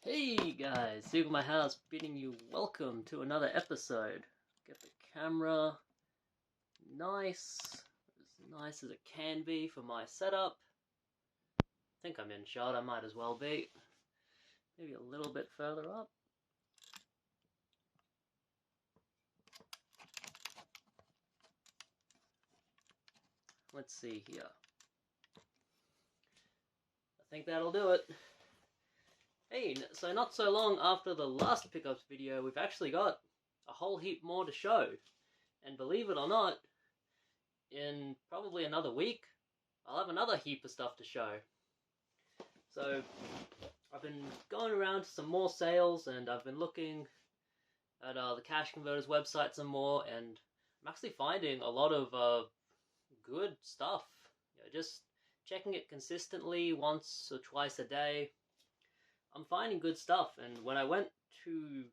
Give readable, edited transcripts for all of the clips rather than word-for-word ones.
Hey guys, Super My House bidding you welcome to another episode. Get the camera nice, as nice as it can be for my setup. I think I'm in shot, I might as well be. Maybe a little bit further up. Let's see here. I think that'll do it. Hey, so not so long after the last pickups video, we've actually got a whole heap more to show. And believe it or not, in probably another week, I'll have another heap of stuff to show. So, I've been going around to some more sales, and I've been looking at the Cash Converters website some more, and I'm actually finding a lot of good stuff. Just checking it consistently once or twice a day, I'm finding good stuff. And when I went to,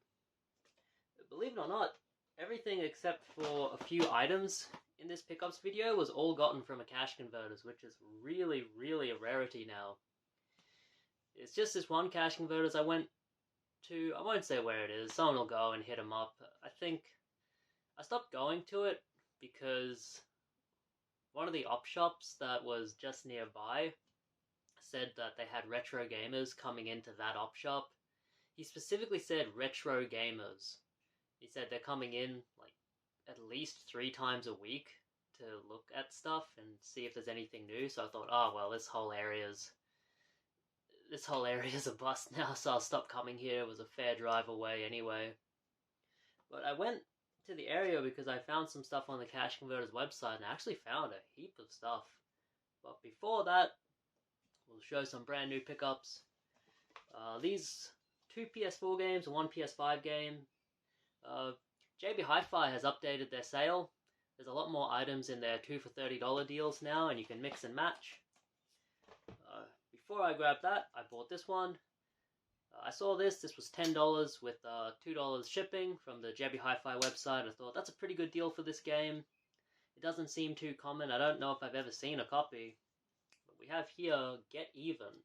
believe it or not, everything except for a few items in this pickups video was all gotten from a Cash Converters, which is really, really a rarity now. It's just this one Cash Converters I went to. I won't say where it is. Someone will go and hit them up. I think I stopped going to it because one of the op shops that was just nearby said that they had retro gamers coming into that op shop. He specifically said retro gamers. He said they're coming in like at least 3 times a week to look at stuff and see if there's anything new. So I thought, oh well, this whole area's a bust now, so I'll stop coming here. It was a fair drive away anyway. But I went to the area because I found some stuff on the Cash Converters website, and I actually found a heap of stuff. But before that, we'll show some brand new pickups. These 2 PS4 games and 1 PS5 game. JB Hi-Fi has updated their sale. There's a lot more items in their 2 for $30 deals now, and you can mix and match. Before I grabbed that, I bought this one. I saw this was $10 with $2 shipping from the JB Hi-Fi website. I thought that's a pretty good deal for this game. It doesn't seem too common. I don't know if I've ever seen a copy. But we have here Get Even.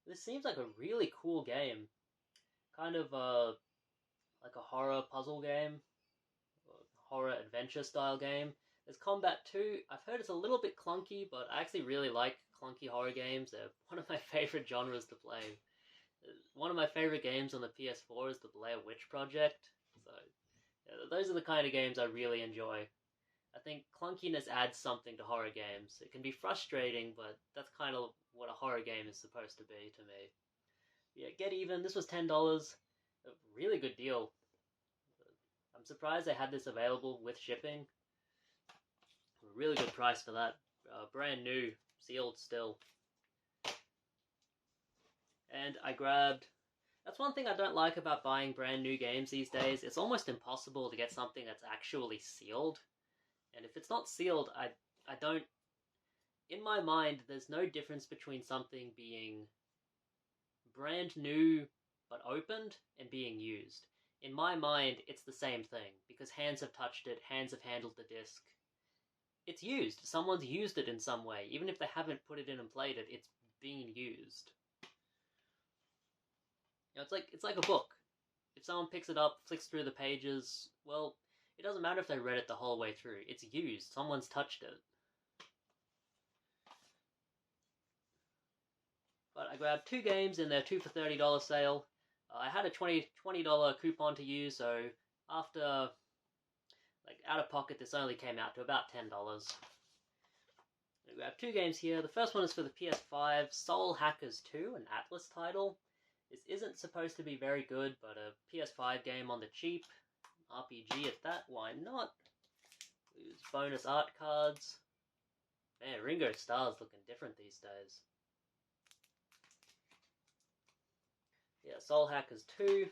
This seems like a really cool game. Kind of like a horror puzzle game. Horror adventure style game. There's combat too. I've heard it's a little bit clunky, but I actually really like clunky horror games. They're one of my favorite genres to play. One of my favorite games on the PS4 is the Blair Witch Project. So, yeah, those are the kind of games I really enjoy. I think clunkiness adds something to horror games. It can be frustrating, but that's kind of what a horror game is supposed to be to me. Yeah, Get Even. This was $10. A really good deal. I'm surprised they had this available with shipping. A really good price for that. Brand new, sealed still. And I grabbed... That's one thing I don't like about buying brand new games these days. It's almost impossible to get something that's actually sealed. And if it's not sealed, I don't... In my mind, there's no difference between something being brand new but opened and being used. In my mind, it's the same thing, because hands have touched it, hands have handled the disc. It's used. Someone's used it in some way. Even if they haven't put it in and played it, it's being used. It's like a book. If someone picks it up, flicks through the pages, well, it doesn't matter if they read it the whole way through. It's used. Someone's touched it. But I grabbed 2 games in their 2 for $30 sale. I had a $20 coupon to use, so after, like, out of pocket, this only came out to about $10. I grabbed 2 games here. The first one is for the PS5, Soul Hackers 2, an Atlas title. This isn't supposed to be very good, but a PS5 game on the cheap. RPG at that, why not? Use bonus art cards. Man, Ringo Starr's looking different these days. Yeah, Soul Hackers 2.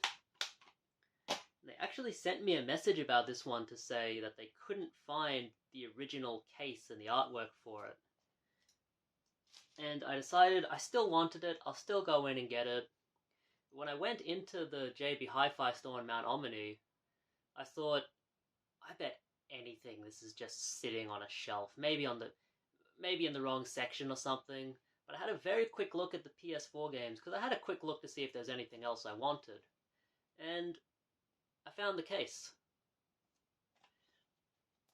They actually sent me a message about this one to say that they couldn't find the original case and the artwork for it. And I decided I still wanted it. I'll still go in and get it. When I went into the JB Hi-Fi store in Mount Omni, I thought, I bet anything this is just sitting on a shelf. Maybe in the wrong section or something. But I had a very quick look at the PS4 games, because I had a quick look to see if there's anything else I wanted. And I found the case.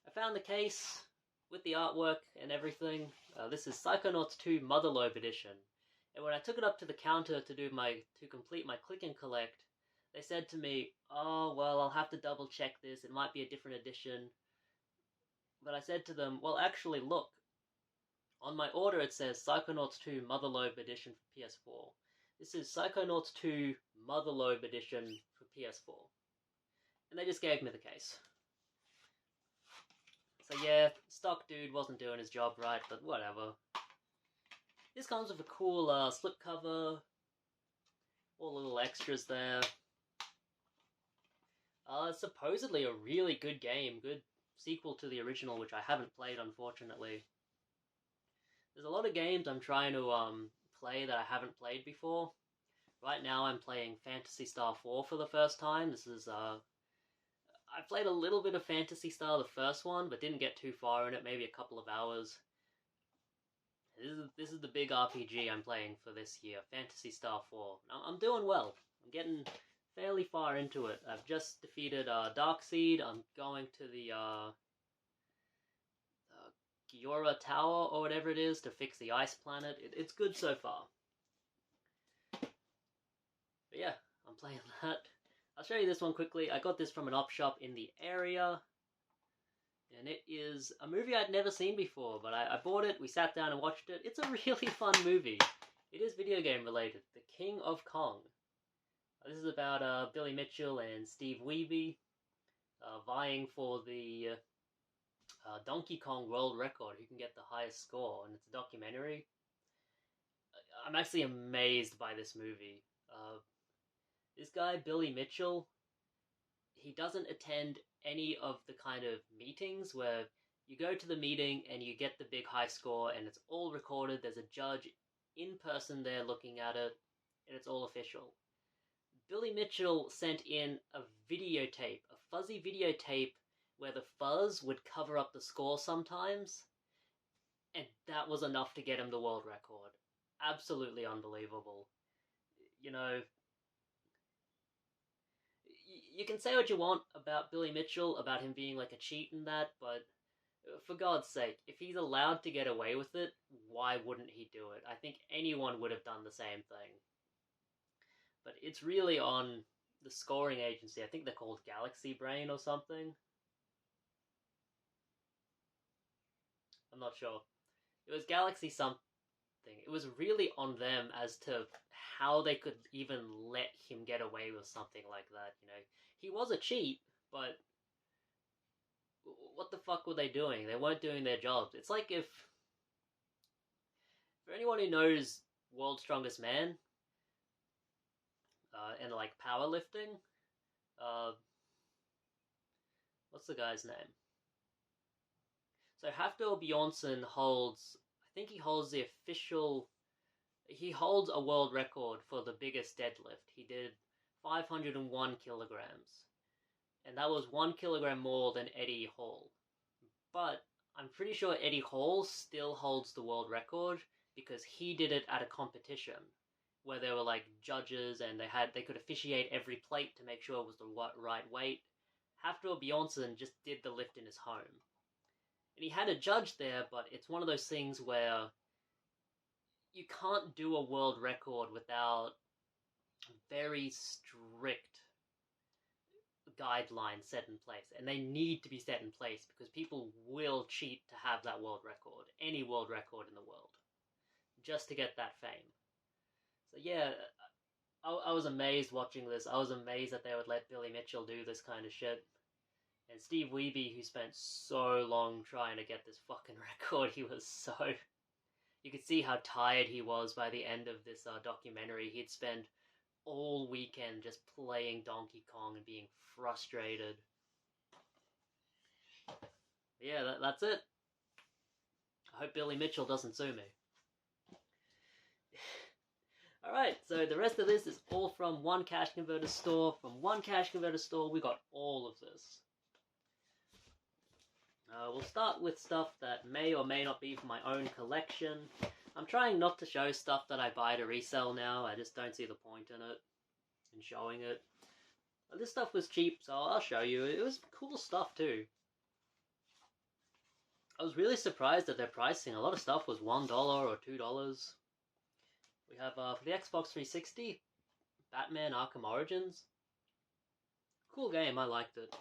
I found the case with the artwork and everything. This is Psychonauts 2 Motherlobe Edition. And when I took it up to the counter to complete my click and collect, they said to me, "Oh, well, I'll have to double check this. It might be a different edition." But I said to them, "Well, actually, look. On my order it says Psychonauts 2 Motherlobe Edition for PS4. This is Psychonauts 2 Motherlobe Edition for PS4. And they just gave me the case. So yeah, stock dude wasn't doing his job right, but whatever. This comes with a cool slipcover, all the little extras there. Supposedly a really good game, good sequel to the original, which I haven't played, unfortunately. There's a lot of games I'm trying to play that I haven't played before. Right now I'm playing Phantasy Star 4 for the first time. This is, I played a little bit of Phantasy Star, the first one, but didn't get too far in it, maybe a couple of hours. This is the big RPG I'm playing for this year, Phantasy Star 4. Now, I'm doing well. I'm getting fairly far into it. I've just defeated Darkseid. I'm going to the Giora Tower, or whatever it is, to fix the ice planet. It's good so far. But yeah, I'm playing that. I'll show you this one quickly. I got this from an op shop in the area. And it is a movie I'd never seen before, but I bought it, we sat down and watched it. It's a really fun movie. It is video game related. The King of Kong. This is about Billy Mitchell and Steve Wiebe vying for the Donkey Kong world record, who can get the highest score, and it's a documentary. I'm actually amazed by this movie. This guy, Billy Mitchell, he doesn't attend any of the kind of meetings where you go to the meeting and you get the big high score and it's all recorded. There's a judge in person there looking at it, and it's all official. Billy Mitchell sent in a videotape, a fuzzy videotape, where the fuzz would cover up the score sometimes, and that was enough to get him the world record. Absolutely unbelievable. You know, you can say what you want about Billy Mitchell, about him being like a cheat and that, but for God's sake, if he's allowed to get away with it, why wouldn't he do it? I think anyone would have done the same thing. But it's really on the scoring agency. I think they're called Galaxy Brain or something. I'm not sure. It was Galaxy something. It was really on them as to how they could even let him get away with something like that, you know. He was a cheat, but what the fuck were they doing? They weren't doing their jobs. It's like if... For anyone who knows World's Strongest Man, and like powerlifting, what's the guy's name? So Hafthor Bjornsson holds... I think he holds the official... He holds a world record for the biggest deadlift. He did 501 kilograms. And that was 1 kilogram more than Eddie Hall. But I'm pretty sure Eddie Hall still holds the world record because he did it at a competition where there were like judges and they could officiate every plate to make sure it was the right weight. Hafthor Bjornsson just did the lift in his home. And he had a judge there, but it's one of those things where you can't do a world record without very strict guidelines set in place. And they need to be set in place because people will cheat to have that world record. Any world record in the world. Just to get that fame. So yeah, I was amazed watching this. I was amazed that they would let Billy Mitchell do this kind of shit. And Steve Wiebe, who spent so long trying to get this fucking record, he was so... You could see how tired he was by the end of this documentary. He'd spend all weekend just playing Donkey Kong and being frustrated. Yeah, that's it. I hope Billy Mitchell doesn't sue me. Alright, so the rest of this is all from One Cash Converter Store. From One Cash Converter Store, we got all of this. We'll start with stuff that may or may not be from my own collection. I'm trying not to show stuff that I buy to resell now. I just don't see the point in it, in showing it. But this stuff was cheap, so I'll show you. It was cool stuff too. I was really surprised at their pricing. A lot of stuff was $1 or $2. We have, for the Xbox 360, Batman Arkham Origins. Cool game, I liked it.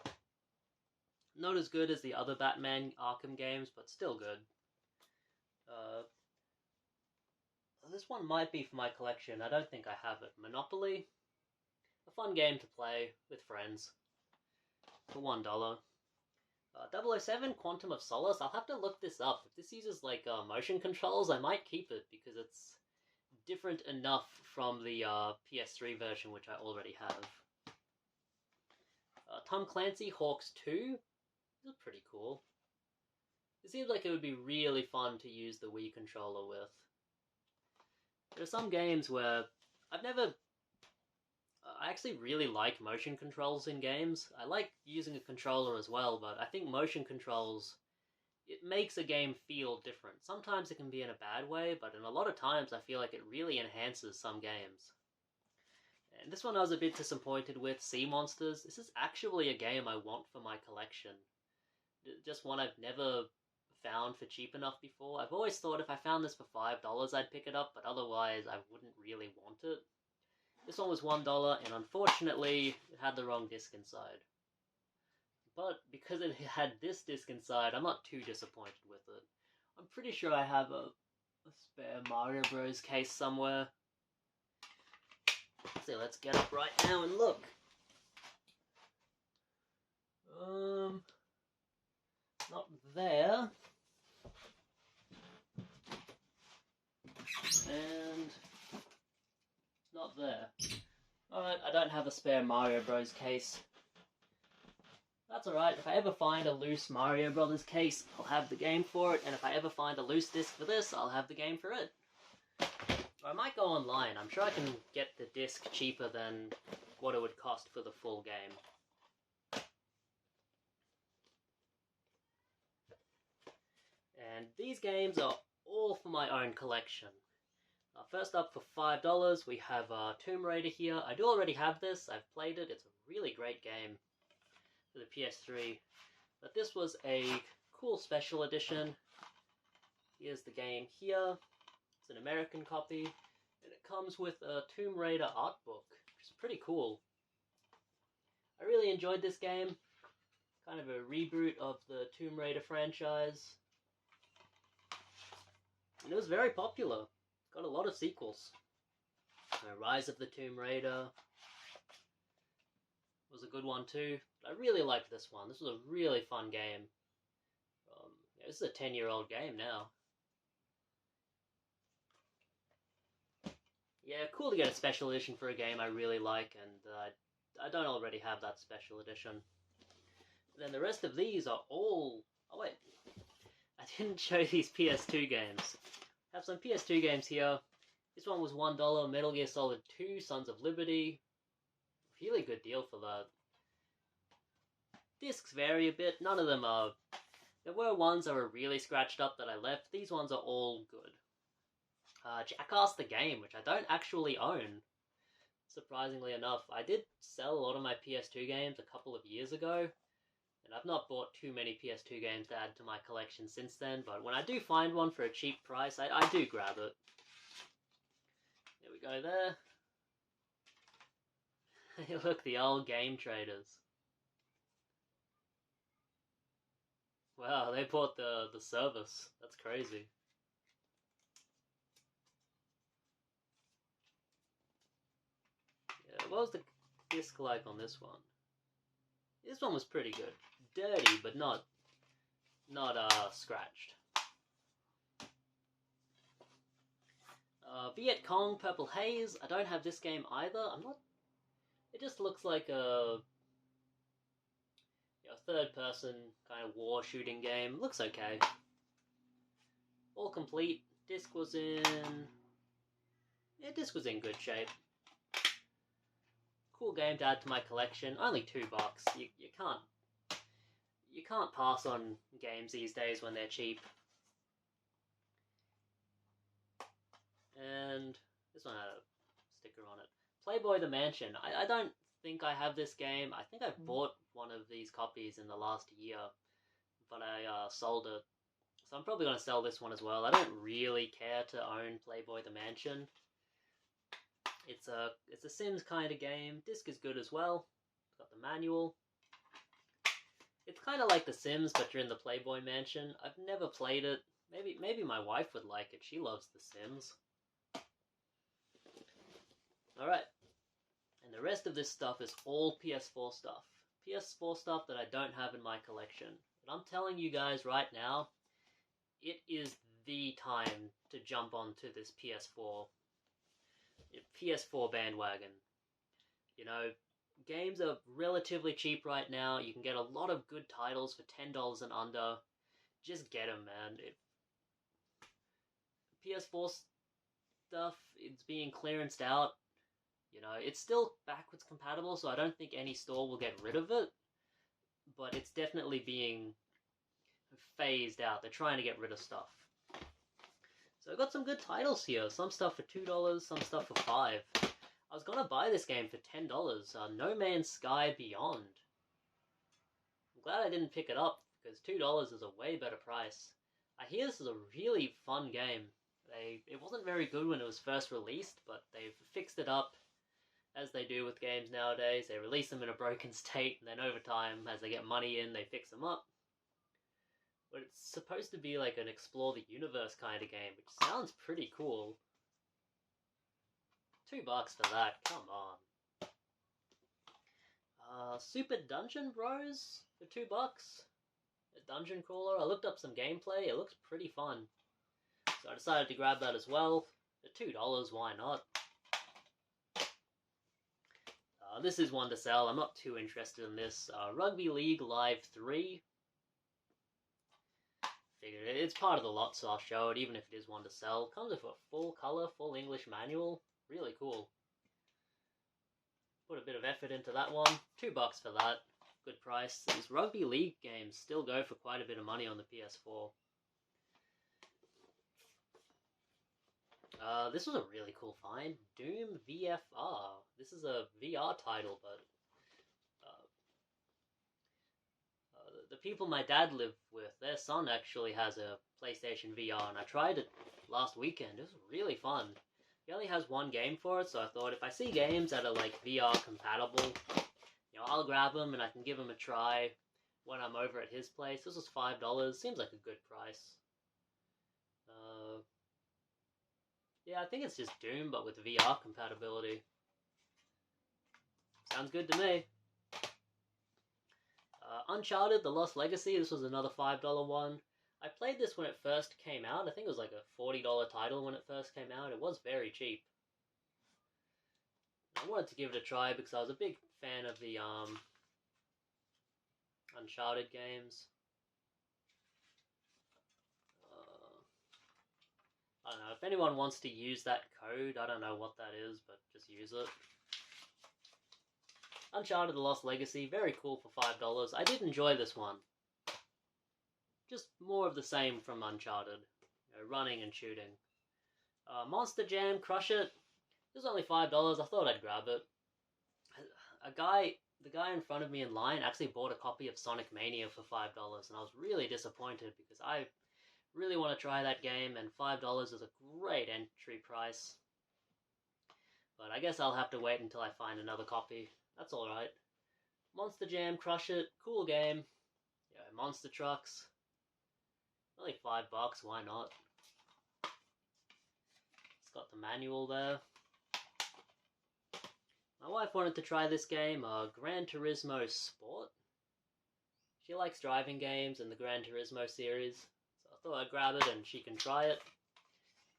Not as good as the other Batman Arkham games, but still good. This one might be for my collection. I don't think I have it. Monopoly. A fun game to play with friends. For $1. 007 Quantum of Solace. I'll have to look this up. If this uses like motion controls, I might keep it because it's different enough from the PS3 version, which I already have. Tom Clancy Hawks 2. This is pretty cool. It seems like it would be really fun to use the Wii controller with. There are some games where I've never... I actually really like motion controls in games. I like using a controller as well, but I think motion controls, it makes a game feel different. Sometimes it can be in a bad way, but in a lot of times I feel like it really enhances some games. And this one I was a bit disappointed with, Sea Monsters. This is actually a game I want for my collection. Just one I've never found for cheap enough before. I've always thought if I found this for $5 I'd pick it up, but otherwise I wouldn't really want it. This one was $1, and unfortunately it had the wrong disc inside. But because it had this disc inside, I'm not too disappointed with it. I'm pretty sure I have a spare Mario Bros. Case somewhere. So let's get up right now and look. Not there. And not there. Alright, I don't have a spare Mario Bros. Case. That's alright, if I ever find a loose Mario Brothers case, I'll have the game for it, and if I ever find a loose disc for this, I'll have the game for it. Or I might go online. I'm sure I can get the disc cheaper than what it would cost for the full game. And these games are all for my own collection. First up, for $5, we have Tomb Raider here. I do already have this. I've played it. It's a really great game for the PS3. But this was a cool special edition. Here's the game here. It's an American copy. And it comes with a Tomb Raider art book, which is pretty cool. I really enjoyed this game. Kind of a reboot of the Tomb Raider franchise. And it was very popular. Got a lot of sequels. Rise of the Tomb Raider was a good one too. I really liked this one. This was a really fun game. Yeah, this is a 10-year-old game now. Yeah, cool to get a special edition for a game I really like, and I don't already have that special edition. And then the rest of these are all... Oh wait, I didn't show these PS2 games. I have some PS2 games here. This one was $1, Metal Gear Solid 2, Sons of Liberty. Really good deal for that. Discs vary a bit, none of them are... There were ones that were really scratched up that I left. These ones are all good. Jackass the Game, which I don't actually own. Surprisingly enough. I did sell a lot of my PS2 games a couple of years ago. And I've not bought too many PS2 games to add to my collection since then, but when I do find one for a cheap price, I do grab it. There we go there. Look, the old Game Traders. Wow, they bought the service. That's crazy. Yeah, what was the disc like on this one? This one was pretty good. Dirty, but not scratched. Viet Cong Purple Haze. I don't have this game either. It just looks like a third-person kind of war shooting game. Looks okay. All complete. Disc was in good shape. Cool game to add to my collection. Only $2. You can't pass on games these days when they're cheap. And this one had a sticker on it. Playboy the Mansion. I don't think I have this game. I think I bought one of these copies in the last year, but I sold it. So I'm probably going to sell this one as well. I don't really care to own Playboy the Mansion. It's a Sims kind of game. Disc is good as well. It's got the manual. It's kind of like The Sims, but you're in the Playboy Mansion. I've never played it. Maybe my wife would like it. She loves The Sims. Alright. And the rest of this stuff is all PS4 stuff. PS4 stuff that I don't have in my collection. And I'm telling you guys right now, it is the time to jump onto this PS4 bandwagon. You know, games are relatively cheap right now. You can get a lot of good titles for $10 and under. Just get them, man. PS4 stuff, it's being clearanced out. You know, it's still backwards compatible, so I don't think any store will get rid of it. But it's definitely being phased out. They're trying to get rid of stuff. So I've got some good titles here. Some stuff for $2, some stuff for $5. I was gonna buy this game for $10. No Man's Sky Beyond. I'm glad I didn't pick it up, because $2 is a way better price. I hear this is a really fun game. It wasn't very good when it was first released, but they've fixed it up, as they do with games nowadays. They release them in a broken state, and then over time, as they get money in, they fix them up. But it's supposed to be like an explore the universe kind of game, which sounds pretty cool. $2 for that, come on. Super Dungeon Bros for $2. A dungeon crawler. I looked up some gameplay, it looks pretty fun. So I decided to grab that as well. For $2, why not? This is one to sell. I'm not too interested in this. Rugby League Live 3. Figured it's part of the lot, so I'll show it, even if it is one to sell. Comes with a full color, full English manual. Really cool. Put a bit of effort into that one. $2 for that. Good price. These Rugby League games still go for quite a bit of money on the PS4. This was a really cool find. Doom VFR. This is a VR title, but the people my dad lived with, their son actually has a PlayStation VR, and I tried it last weekend. It was really fun. He only has one game for it, so I thought if I see games that are like VR compatible, you know, I'll grab them and I can give them a try when I'm over at his place. This was $5. Seems like a good price. Yeah, I think it's just Doom, but with VR compatibility. Sounds good to me. Uncharted, The Lost Legacy. This was another $5 one. I played this when it first came out. I think it was like a $40 title when it first came out. It was very cheap. I wanted to give it a try because I was a big fan of the Uncharted games. I don't know, if anyone wants to use that code, I don't know what that is, but just use it. Uncharted The Lost Legacy, very cool for $5. I did enjoy this one. Just more of the same from Uncharted. You know, running and shooting. Monster Jam Crush It. This was only $5, I thought I'd grab it. The guy in front of me in line actually bought a copy of Sonic Mania for $5, and I was really disappointed because I really want to try that game, and $5 is a great entry price. But I guess I'll have to wait until I find another copy. That's alright. Monster Jam Crush It, cool game. Yeah, monster trucks. Only $5, why not? It's got the manual there. My wife wanted to try this game, Gran Turismo Sport. She likes driving games and the Gran Turismo series. So I thought I'd grab it and she can try it.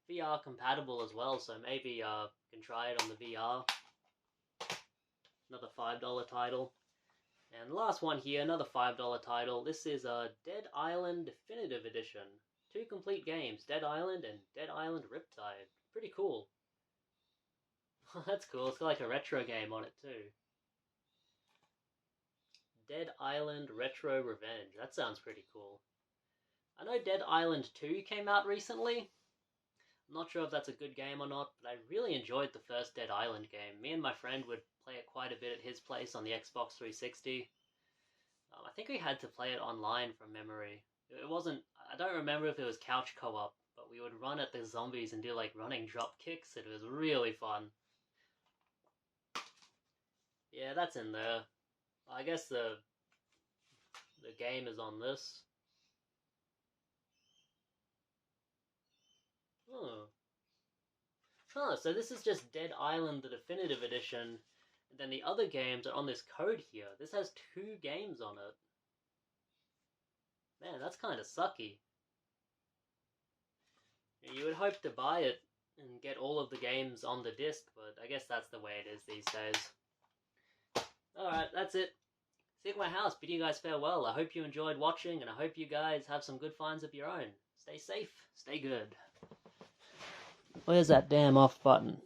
VR compatible as well, so maybe you can try it on the VR. Another $5 title. And the last one here, another $5 title. This is Dead Island Definitive Edition. 2 complete games, Dead Island and Dead Island Riptide. Pretty cool. That's cool, it's got like a retro game on it too. Dead Island Retro Revenge. That sounds pretty cool. I know Dead Island 2 came out recently. I'm not sure if that's a good game or not, but I really enjoyed the first Dead Island game. Me and my friend would play it quite a bit at his place on the Xbox 360. I think we had to play it online from memory. It wasn't... I don't remember if it was couch co-op, but we would run at the zombies and do like running drop kicks. It was really fun. Yeah, that's in there. I guess the game is on this. Oh. Huh, so this is just Dead Island, the Definitive Edition, and then the other games are on this code here. This has 2 games on it. Man, that's kind of sucky. You would hope to buy it and get all of the games on the disc, but I guess that's the way it is these days. Alright, that's it. See you at my house. Bid you guys farewell. I hope you enjoyed watching, and I hope you guys have some good finds of your own. Stay safe. Stay good. Where's that damn off button?